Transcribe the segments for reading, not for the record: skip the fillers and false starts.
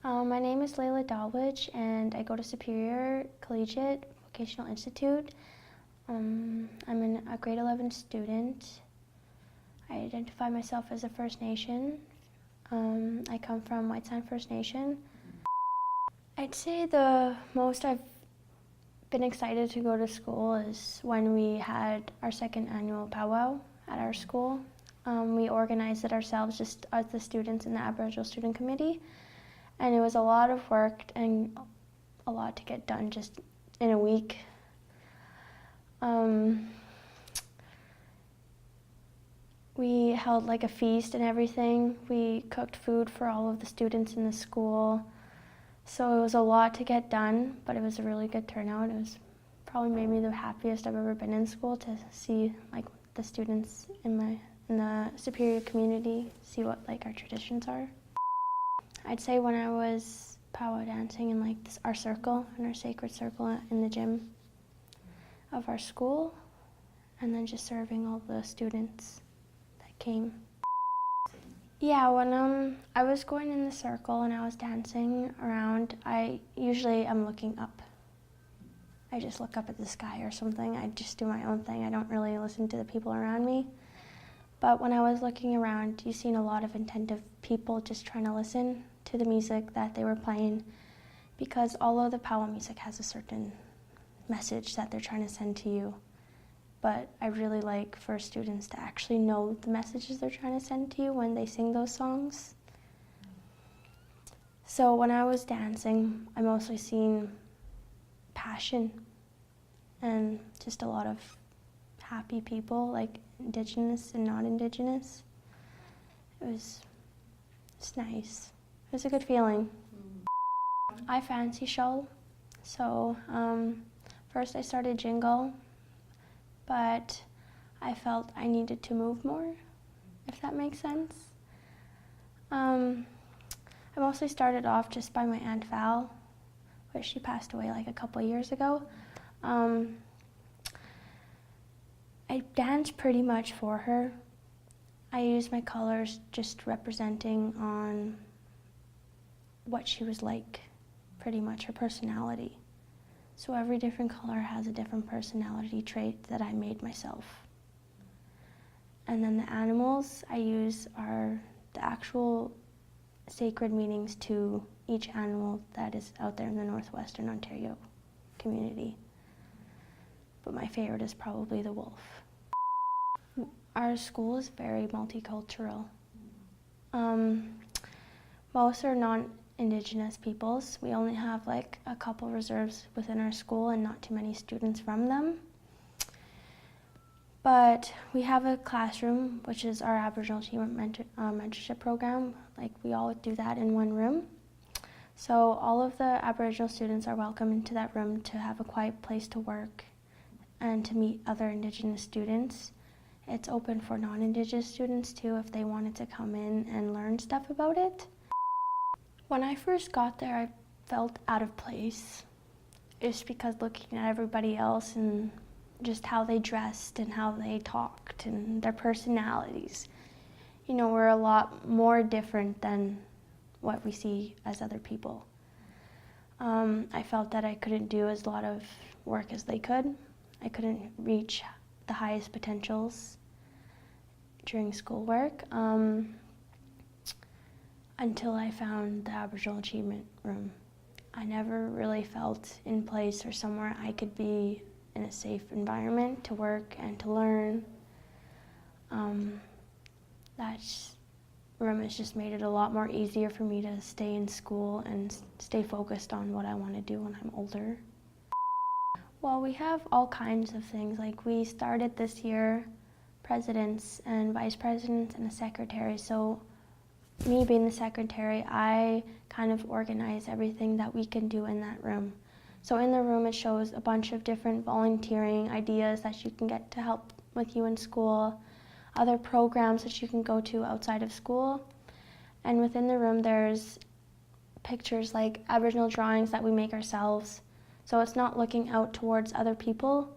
My name is Laila Doblej, and I go to Superior Collegiate Vocational Institute. I'm a grade 11 student. I identify myself as a First Nation. I come from White Sand First Nation. I'd say the most I've been excited to go to school is when we had our second annual powwow at our school. We organized it ourselves, just as the students in the Aboriginal Student Committee. And it was a lot of work and a lot to get done just in a week. We held like a feast and everything. We cooked food for all of the students in the school. So it was a lot to get done, but it was a really good turnout. It was probably made me the happiest I've ever been in school, to see like the students in the Superior community, see what like our traditions are. I'd say when I was powwow dancing in like our circle, in our sacred circle in the gym of our school, and then just serving all the students that came. Yeah, when I was going in the circle and I was dancing around, I usually am looking up. I just look up at the sky or something. I just do my own thing. I don't really listen to the people around me. But when I was looking around, you've seen a lot of attentive people just trying to listen to the music that they were playing, because all of the powwow music has a certain message that they're trying to send to you. But I really like for students to actually know the messages they're trying to send to you when they sing those songs. So when I was dancing, I mostly seen passion and just a lot of happy people, like Indigenous and non-Indigenous. It's nice. It was a good feeling. I fancy shawl, so first I started jingle, but I felt I needed to move more, if that makes sense. I mostly started off just by my Aunt Val, but she passed away like a couple of years ago. I danced pretty much for her. I used my colors just representing on what she was like, pretty much her personality. So every different color has a different personality trait that I made myself. And then the animals I use are the actual sacred meanings to each animal that is out there in the Northwestern Ontario community. But my favorite is probably the wolf. Our school is very multicultural. Most are non-Indigenous peoples. We only have like a couple reserves within our school and not too many students from them. But we have a classroom, which is our Aboriginal Achievement mentorship program. Like we all do that in one room. So all of the Aboriginal students are welcome into that room to have a quiet place to work and to meet other Indigenous students. It's open for non-Indigenous students too if they wanted to come in and learn stuff about it. When I first got there, I felt out of place. It's because looking at everybody else and just how they dressed and how they talked and their personalities, you know, we're a lot more different than what we see as other people. I felt that I couldn't do as a lot of work as they could. I couldn't reach the highest potentials during schoolwork until I found the Aboriginal Achievement Room. I never really felt in place or somewhere I could be in a safe environment to work and to learn. That room has just made it a lot more easier for me to stay in school and stay focused on what I want to do when I'm older. Well, we have all kinds of things. Like we started this year presidents and vice presidents and a secretary. So me being the secretary, I kind of organize everything that we can do in that room. So in the room it shows a bunch of different volunteering ideas that you can get to help with you in school, other programs that you can go to outside of school. And within the room there's pictures like Aboriginal drawings that we make ourselves. So it's not looking out towards other people.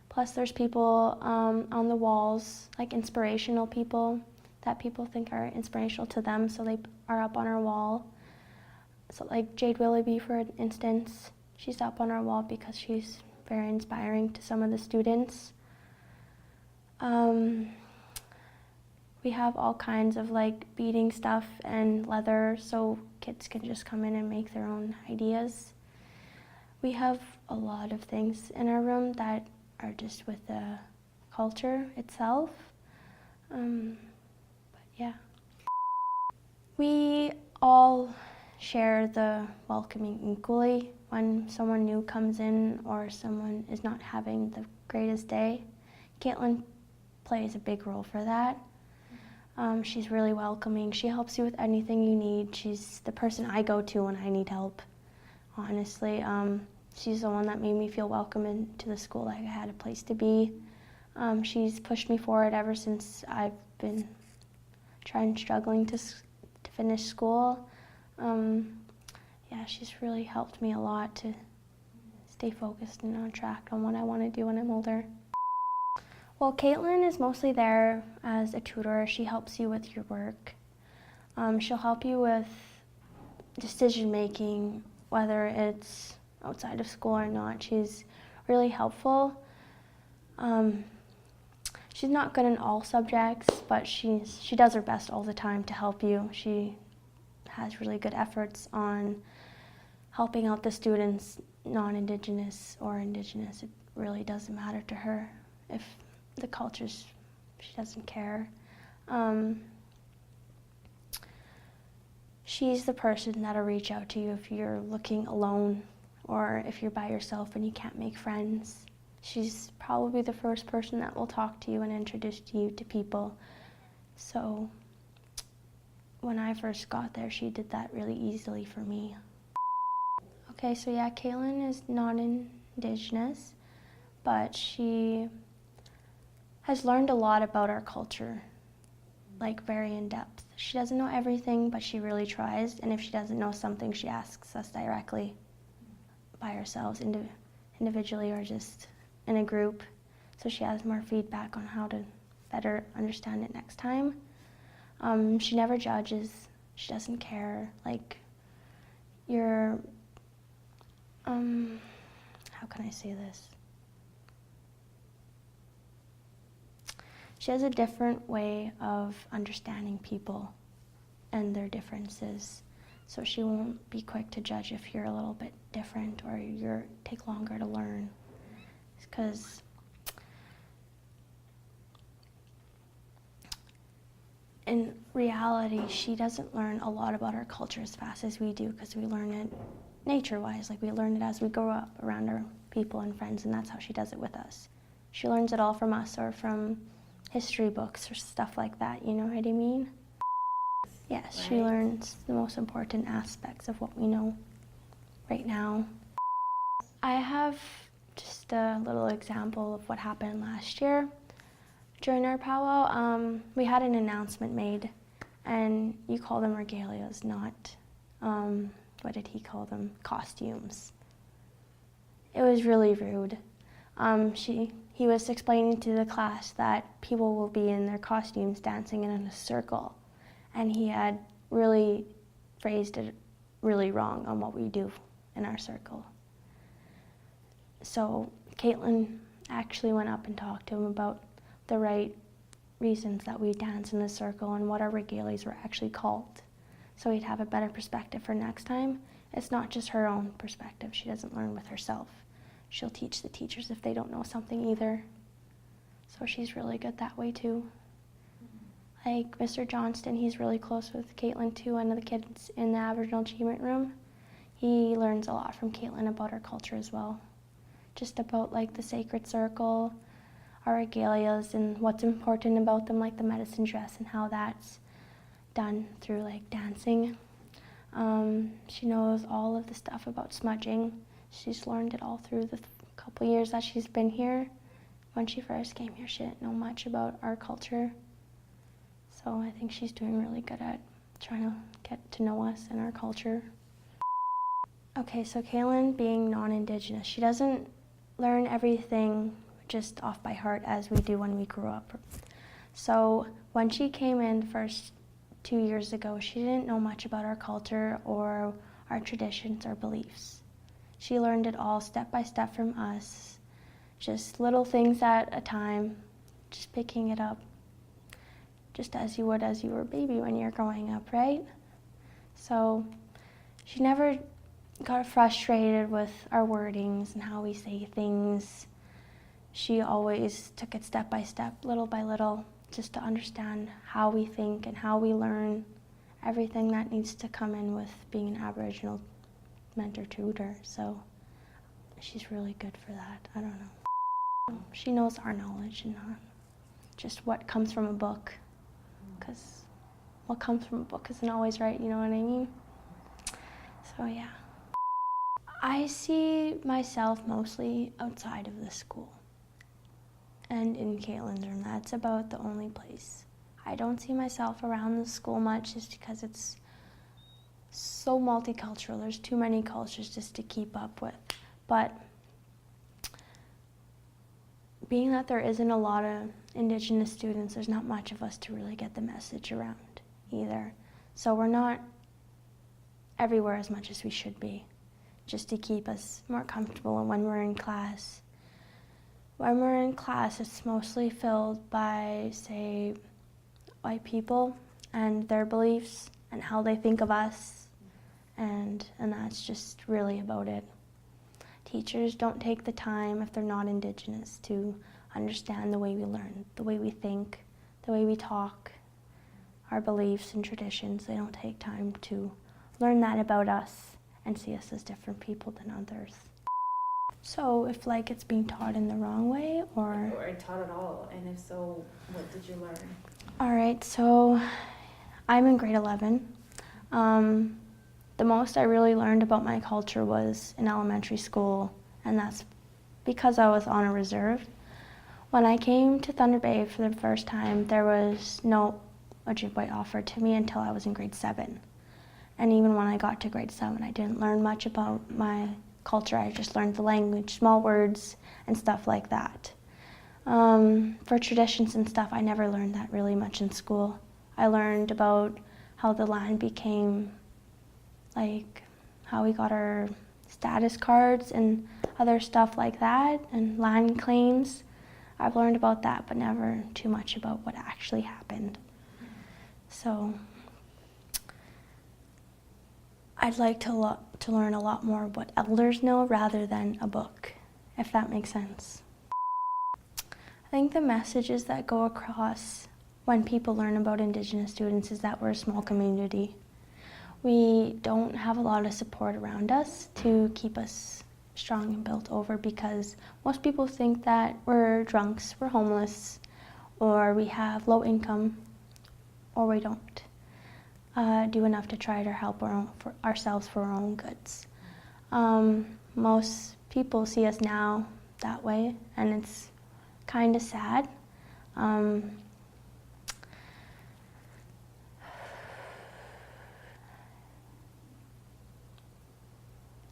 Plus there's people on the walls, like inspirational people that people think are inspirational to them, so they are up on our wall. So like Jade Willoughby, for instance, she's up on our wall because she's very inspiring to some of the students. We have all kinds of like beading stuff and leather, so kids can just come in and make their own ideas. We have a lot of things in our room that are just with the culture itself. But yeah. We all share the welcoming equally. When someone new comes in or someone is not having the greatest day, Caitlin plays a big role for that. She's really welcoming. She helps you with anything you need. She's the person I go to when I need help, honestly. She's the one that made me feel welcome into the school, like I had a place to be. She's pushed me forward ever since I've been struggling to finish school. Yeah, she's really helped me a lot to stay focused and on track on what I want to do when I'm older. Well, Caitlin is mostly there as a tutor. She helps you with your work. She'll help you with decision making, whether it's outside of school or not. She's really helpful. She's not good in all subjects, but she does her best all the time to help you. She has really good efforts on helping out the students, non-Indigenous or Indigenous. It really doesn't matter to her. If the cultures, she doesn't care. She's the person that'll reach out to you if you're looking alone or if you're by yourself and you can't make friends. She's probably the first person that will talk to you and introduce you to people. So when I first got there, she did that really easily for me. Okay, so yeah, Caitlin is non-Indigenous, but she has learned a lot about our culture, like very in depth. She doesn't know everything, but she really tries, and if she doesn't know something, she asks us directly by ourselves, individually or just in a group, so she has more feedback on how to better understand it next time. She never judges. She doesn't care. Like, you're, how can I say this? She has a different way of understanding people and their differences. So she won't be quick to judge if you're a little bit different or you take longer to learn. Because in reality, she doesn't learn a lot about our culture as fast as we do, because we learn it nature-wise. Like, we learn it as we grow up around our people and friends, and that's how she does it with us. She learns it all from us or from history books or stuff like that, you know what I mean? Yes, right. She learns the most important aspects of what we know right now. I have just a little example of what happened last year. During our powwow, we had an announcement made, and you call them regalias, not, what did he call them? Costumes. It was really rude. He was explaining to the class that people will be in their costumes dancing in a circle, and he had really phrased it really wrong on what we do in our circle. So Caitlin actually went up and talked to him about the right reasons that we dance in a circle and what our regalias were actually called, so he'd have a better perspective for next time. It's not just her own perspective. She doesn't learn with herself. She'll teach the teachers if they don't know something either. So she's really good that way too. Like Mr. Johnston, he's really close with Caitlin too, one of the kids in the Aboriginal Achievement Room. He learns a lot from Caitlin about our culture as well. Just about like the sacred circle, our regalias and what's important about them, like the medicine dress and how that's done through like dancing. She knows all of the stuff about smudging. She's learned it all through the couple years that she's been here. When she first came here, she didn't know much about our culture. So I think she's doing really good at trying to get to know us and our culture. Okay, so Caitlin being non-Indigenous, she doesn't learn everything just off by heart as we do when we grew up. So when she came in the first 2 years ago, she didn't know much about our culture or our traditions, our beliefs. She learned it all step by step from us, just little things at a time, just picking it up, just as you would as you were a baby when you're growing up, right? So she never got frustrated with our wordings and how we say things. She always took it step by step, little by little, just to understand how we think and how we learn, everything that needs to come in with being an Aboriginal mentor tutor. So she's really good for that. I don't know. She knows our knowledge and not just what comes from a book, because what comes from a book isn't always right, you know what I mean? So yeah. I see myself mostly outside of the school and in Caitlin's room. That's about the only place. I don't see myself around the school much just because it's so multicultural. There's too many cultures just to keep up with. But being that there isn't a lot of Indigenous students, there's not much of us to really get the message around either. So we're not everywhere as much as we should be, just to keep us more comfortable when we're in class. When we're in class, it's mostly filled by, say, white people and their beliefs and how they think of us, and that's just really about it. Teachers don't take the time, if they're not Indigenous, to understand the way we learn, the way we think, the way we talk, our beliefs and traditions. They don't take time to learn that about us and see us as different people than others. So if like it's being taught in the wrong way or taught at all, and if so, what did you learn? All right, so I'm in grade 11. The most I really learned about my culture was in elementary school, and that's because I was on a reserve. When I came to Thunderbay for the first time, there was no Ojibwe offered to me until I was in grade 7. And even when I got to grade 7, I didn't learn much about my culture. I just learned the language, small words, and stuff like that. For traditions and stuff, I never learned that really much in school. I learned about how the land became, like how we got our status cards and other stuff like that, and land claims. I've learned about that, but never too much about what actually happened. So I'd like to learn a lot more what elders know rather than a book, if that makes sense. I think the messages that go across when people learn about Indigenous students is that we're a small community. We don't have a lot of support around us to keep us strong and built over, because most people think that we're drunks, we're homeless, or we have low income, or we don't do enough to try to help for ourselves for our own goods. Most people see us now that way, and it's kind of sad. And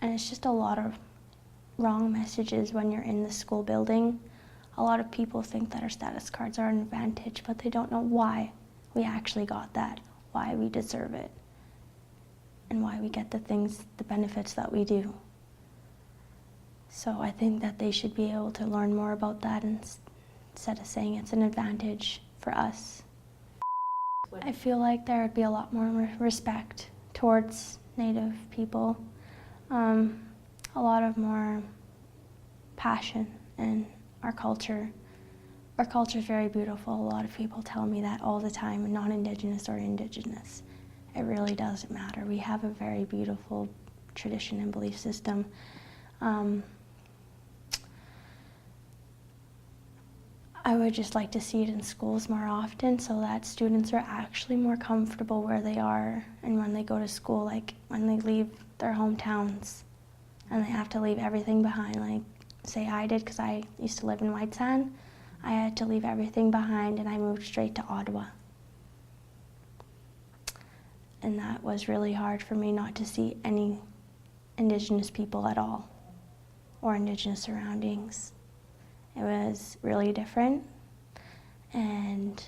it's just a lot of wrong messages when you're in the school building. A lot of people think that our status cards are an advantage, but they don't know why we actually got that, why we deserve it, and why we get the things, the benefits that we do. So I think that they should be able to learn more about that instead of saying it's an advantage for us. I feel like there would be a lot more respect towards Native people. A lot of more passion in our culture. Our culture is very beautiful. A lot of people tell me that all the time, non-Indigenous or Indigenous. It really doesn't matter. We have a very beautiful tradition and belief system. I would just like to see it in schools more often so that students are actually more comfortable where they are, and when they go to school, like when they leave their hometowns and they have to leave everything behind, like say I did, because I used to live in White Sand. I had to leave everything behind and I moved straight to Ottawa. And that was really hard for me not to see any Indigenous people at all, or Indigenous surroundings. It was really different, and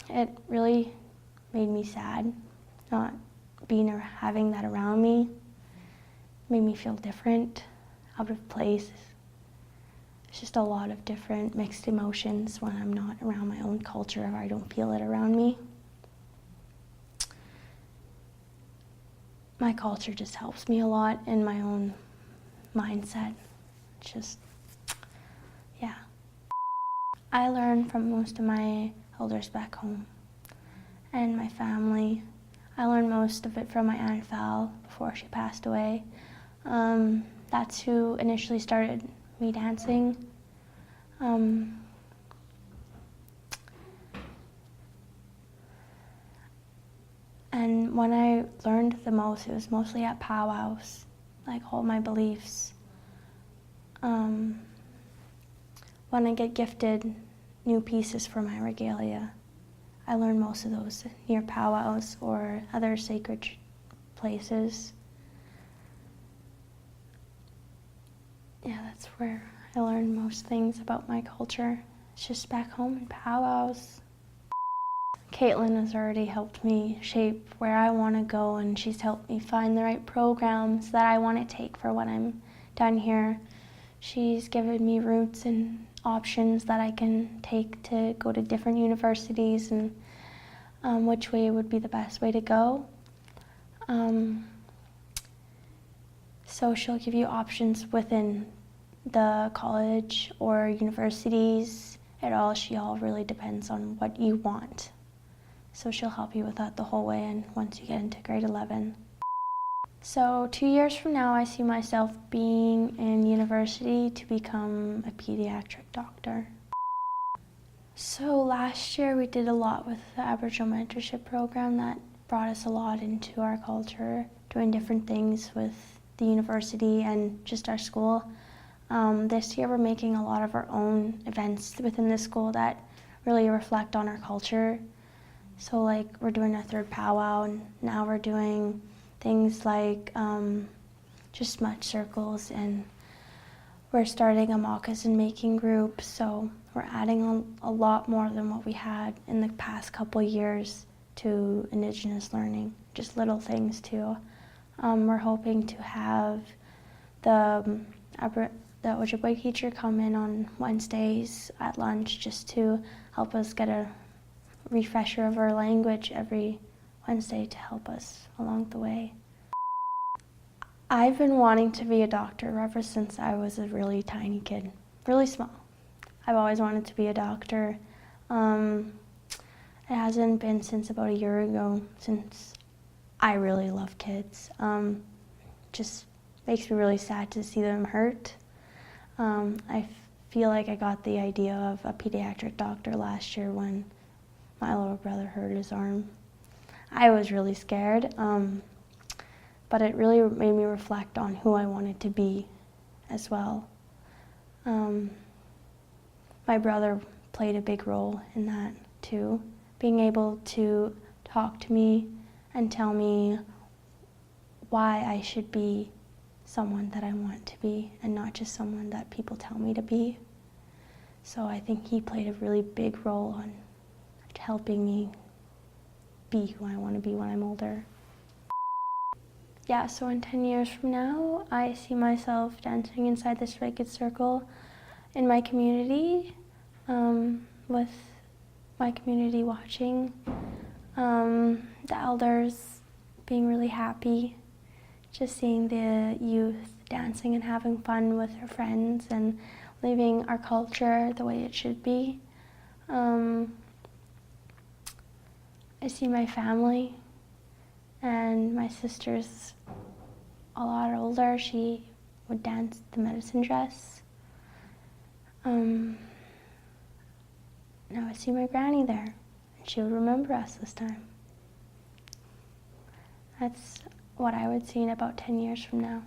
it really made me sad. Not being or having that around me made me feel different, out of place. It's just a lot of different mixed emotions when I'm not around my own culture or I don't feel it around me. My culture just helps me a lot in my own mindset. It's just, yeah. I learned from most of my elders back home and my family. I learned most of it from my Aunt Val before she passed away. That's who initially started me dancing. And when I learned the most, it was mostly at powwows, like all my beliefs. When I get gifted new pieces for my regalia, I learn most of those near powwows or other sacred places. Yeah, that's where I learned most things about my culture. It's just back home in powwows. Caitlin has already helped me shape where I want to go, and she's helped me find the right programs that I want to take for when I'm done here. She's given me routes and options that I can take to go to different universities and which way would be the best way to go. So she'll give you options within the college or universities. She all really depends on what you want. So she'll help you with that the whole way and once you get into grade 11. So 2 years from now, I see myself being in university to become a pediatric doctor. So last year we did a lot with the Aboriginal mentorship program that brought us a lot into our culture, doing different things with the university and just our school. This year we're making a lot of our own events within the school that really reflect on our culture. So like we're doing a third powwow, and now we're doing things like just smudge circles, and we're starting a moccasin making group. So we're adding a lot more than what we had in the past couple years to Indigenous learning, just little things too. We're hoping to have the Ojibwe teacher come in on Wednesdays at lunch just to help us get a refresher of our language every Wednesday to help us along the way. I've been wanting to be a doctor ever since I was a really tiny kid, really small. I've always wanted to be a doctor. It hasn't been since about a year ago, since I really love kids. Just makes me really sad to see them hurt. I feel like I got the idea of a pediatric doctor last year when my little brother hurt his arm. I was really scared, but it really made me reflect on who I wanted to be as well. My brother played a big role in that too, being able to talk to me and tell me why I should be someone that I want to be and not just someone that people tell me to be. So I think he played a really big role on helping me be who I want to be when I'm older. Yeah, so in 10 years from now, I see myself dancing inside this ragged circle in my community, with my community watching, the elders being really happy, just seeing the youth dancing and having fun with their friends and living our culture the way it should be. I see my family, and my sister's a lot older. She would dance the medicine dress. Now I see my granny there, and she would remember us this time. That's what I would see in about 10 years from now.